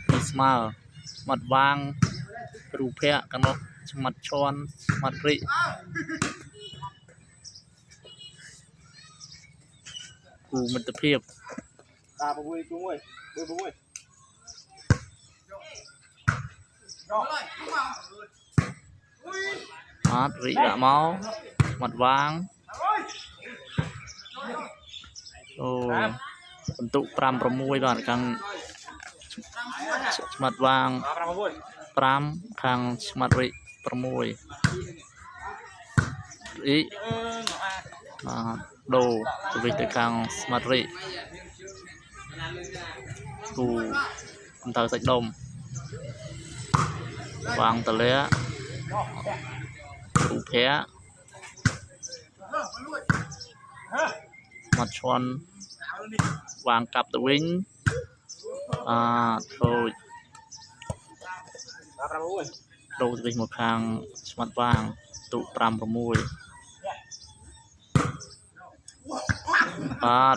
ពីស្មើមាត់វាងរូបភ័ក្រកណោះស្មាត់ឈន់ស្មាត់រិគូមិត្តភាព6ជួយ6អត់រិដាក់មកមាត់វាងអូបន្ទុក5 6បាទខាងស្មាត់វាង5ខាងស្មាត់រិ6រិដូរទៅវិញទៅខាងស្មាត់រិគូអន្តើសាច់ដុំវាងតលារូបភ័ក្រមាត់ឈន់វាងកាប់ទៅវិញខូចដូរទៅវិញមកខាងស្មាត់វាងទូ5 6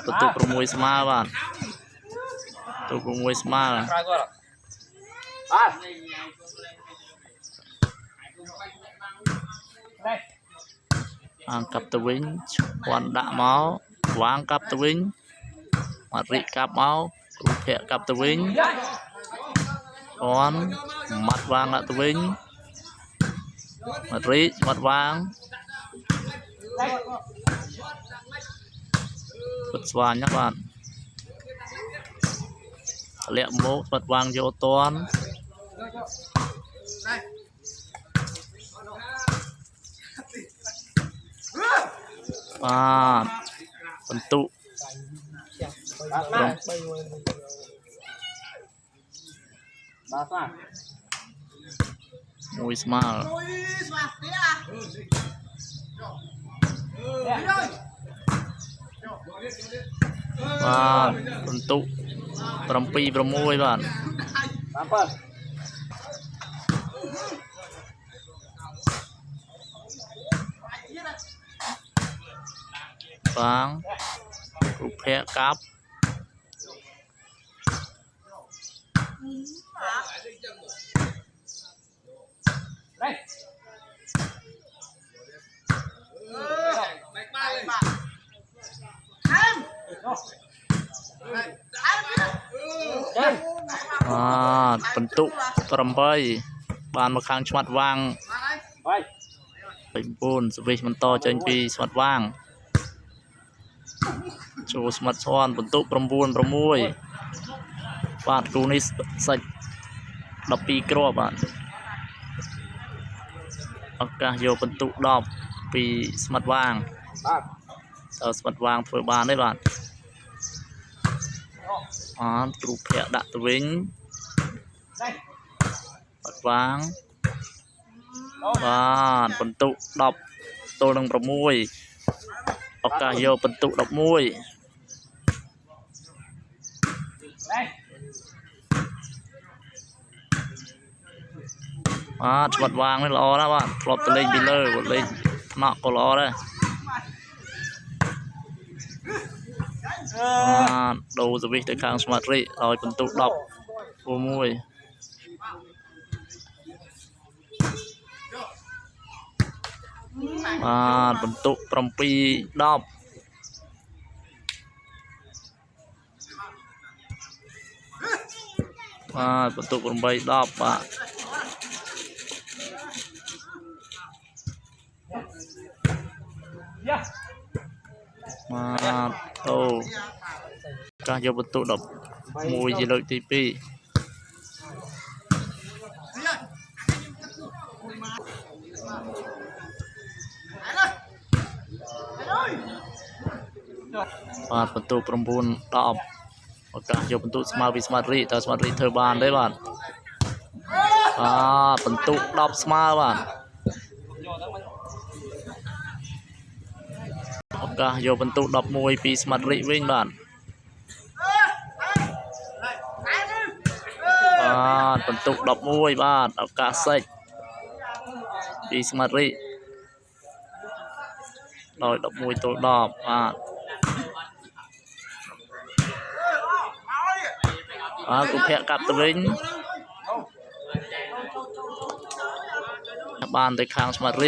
បន្ទុក6ស្មើបាទទូ6ស្មើកាប់ទៅវិញឈន់ដាក់មកវាងកាប់ទៅវិញមាត់រិកាប់មករូបភ័ក្រកាប់ទៅវិញឈន់មាត់វាងដាក់ទៅវិញមាត់រិមាត់វាងពុតស្វាញណាបាទលាក់មកមាត់វាងយកតន់បាទបន្ទុកមួយស្មើបាទបន្ទុក7 6បាទវាងរូបភ័ក្រកាប់បន្ទុក8បានមកខាងឆ្មាត់វាង9សវិសបន្តចេញពីស្មាត់វាងចូលស្មាត់ឈន់បន្ទុក9 6បាទគូនេះសាច់12គ្រាប់បាទឱកាសយកបន្ទុក10ពីស្មាត់វាងតើស្មាត់វាងធ្វើបានទេបាទរូបភ័ក្រដាក់ទៅវិញបាត់វាងបាទបន្ទុក10ទល់នឹង6ឱកាសយកបន្ទុក11ឆ្មាត់វាងនេះល្អណាស់បាទធ្លាប់ទៅលេងពីលើលេងថ្នាក់ក៏ល្អដែរដូរសវិសទៅខាងស្មាត់រិឲ្យបន្ទុក10 6បន្ទុក7 10បន្ទុក8 10បាទអូកាសយកបន្ទុក11ជាលើកទី2បាទបន្ទុក9 10ឱកាសយកបន្ទុកស្មើពីស្មាត់រិតើស្មាត់រិធ្វើបានទេបាទបន្ទុក10ស្មើបាទឱកាសយកបន្ទុក11ពីស្មាត់រិវិញបាទបន្ទុក11បាទឱកាសសេចពីស្មាត់រិដោយ11ទល់10បាទ Đó, cú phẹ cặp tới vinh bàn tới khang smart